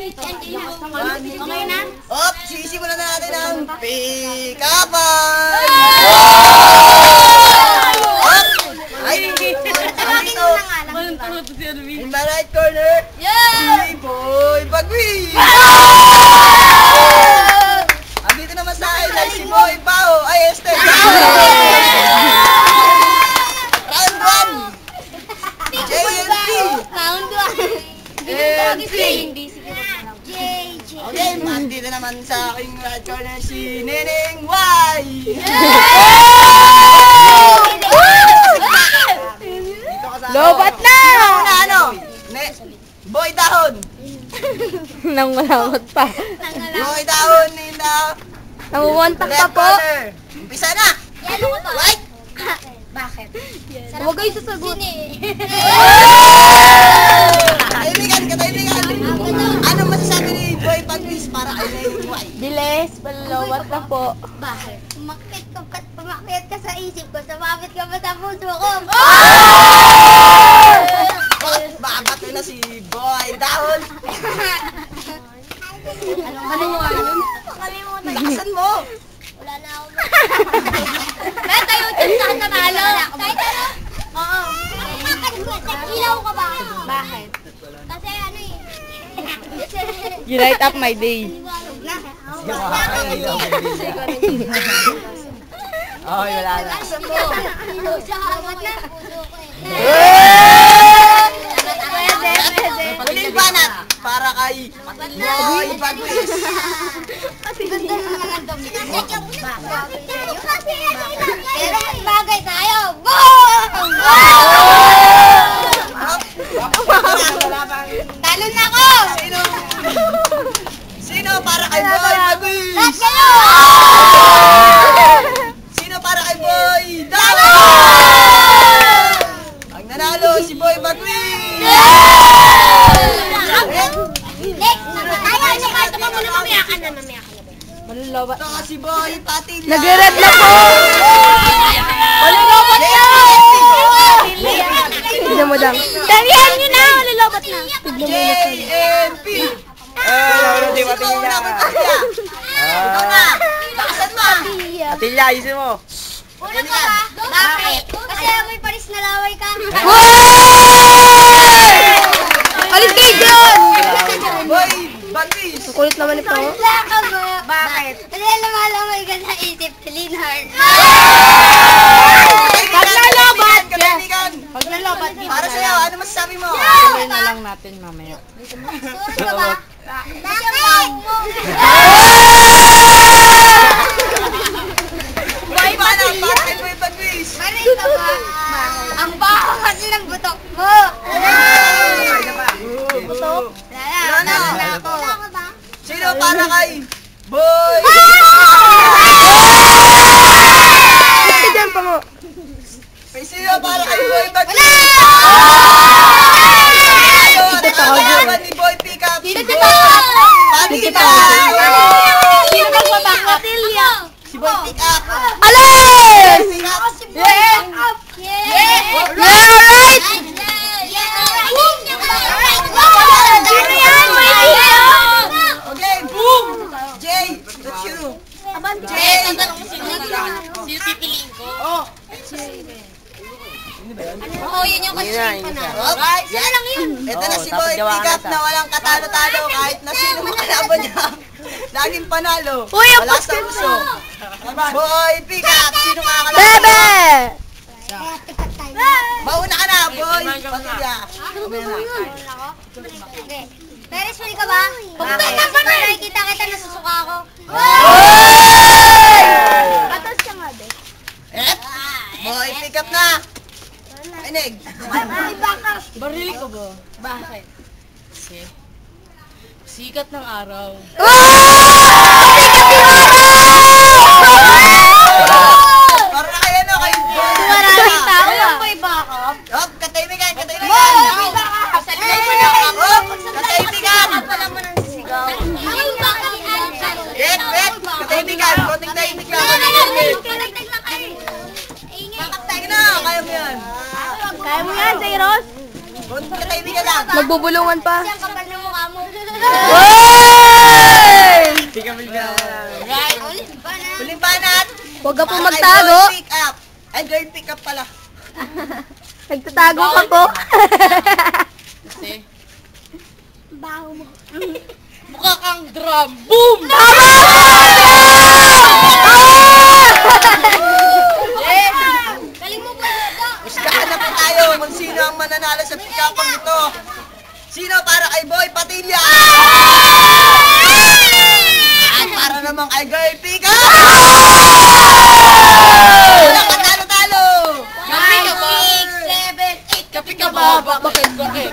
Okay na? Op, sisimulan na natin ang pick-upan! Ay, in my right corner, si Boy Bagwi! Andito naman sa akin ay si Boy Pao! Ay, Esther! Round 1! JLP! Round 1! Okay, andito naman sa aking right corner si Neneng Y! Lobat na! Ano? Boy Dahon! Nang malawat pa. Boy Dahon in the Nanguwantak pa left po. corner! Umpisa na! Yan ako to. Right! Bakit? Huwag kayo sasagot. Kataibigan! Ano masasabi ni Boy Pagwis para kay Neneng Y? Bilis, malawat na po. Bakit? Pumakyat ka sa isip ko, sumabit ka ba sa puso ko? Babato na si Boy Dahon! Kalimutan. Lakasan mo! Wala na ako. Kaya tayo dyan sa nanalo. Kahit ano? Oo. Ilaw ka ba? Bakit? Kasi ano eh. You light up my day. Ay, wala na. Lakasan mo. Salamat na. Huling banat para kay Boy Pagwis! Pero bagay tayo. Talon na ko! Sino para kay Boy Pagwis? Let's go! Sino para kay Boy Dahon? Ang nanalo si Boy Pagwis! Next! Tayo! Ito pa muna, mamaya ka na. Malawat Ito na. si Boy Patilla! Nag-red na po! Malawat na! Tignan mo dang. Damihan nyo na! Malalabat na! JNP! Di ba Patilla? Ikaw na! Lakasan mo! Atilla, ayusin mo. Una ka ba? Bakit? Kasi may paris na laway ka. Alis kayo dyan! Boy Pagwis! Kulit naman ito. Bakit? Kasi lumalamay ka sa isip, Linhard. Paglalabat! Kataibigan! Paglalabat dito Para sa'yo, ano masasabi mo? Sabay na lang natin mamaya. Suro ka ba? Bakit? Boy Banat! Para kay Boy Pagwis! Paris ka ba? Ang baho kasi ng butok mo. Butok? Wala na ako. Sino para kay Boy? Ito dyan pa mo. Sino para kay Boy Pagwis? Wala! Kalaban ni Boy Pickup! Sino si Bob? Patilla! Sino nagbabak? Matilya. Si Boy Pickup! Alis! Pickup! Yeah! Alright! Okay, boom! Jay, that's you! Jay! Oo, yun yung kasi Alright, yan lang yun! Ito na si Boy Pickup na walang katalo-talo kahit na sino makalaban niya. Laging panalo. Uy, ang wala sa puso. Boy Pickup, sino makakalaban? Bebe! Mauna ka na, Boy Patilla. Pero smell ka ba? Bakit? Nakikita kita, nasusuka ako. Atas ka nga, be. Boy Pickup na! Inig! Barili ko ba? Bakit? Kasi sikat ng araw. Para na kayo, no? Kayo Boy! Maraming tao. Alam ko yung backup. Hop, kataibigan! Hop! Kataibigan! Pala mo nang sisigaw. Ang backup. Wait! Kataibigan! Konting tahimik lang! Sige na! Kaya mo yan! Kaya mo yan, Zairos? Konting kataibigan lang! Magbubulungan pa. Ang kapal ng mukha mo. Right. Huling banat. Huwag ka po Para kay magtago. boy pick up. Ay, girl pick up pala. Nagtatago ka po. Kasi, Baho mo. mukha kang drum. Boom! Galing mo ba? Husgahan na po tayo kung sino ang mananalo sa pick upang ito. Sino para kay Boy Patilla? At para naman kay girl pick up! Walang katalo-talo! Kapi ka ba? 6, 7, 8. Kapi ka ba? Bakit? Bakit?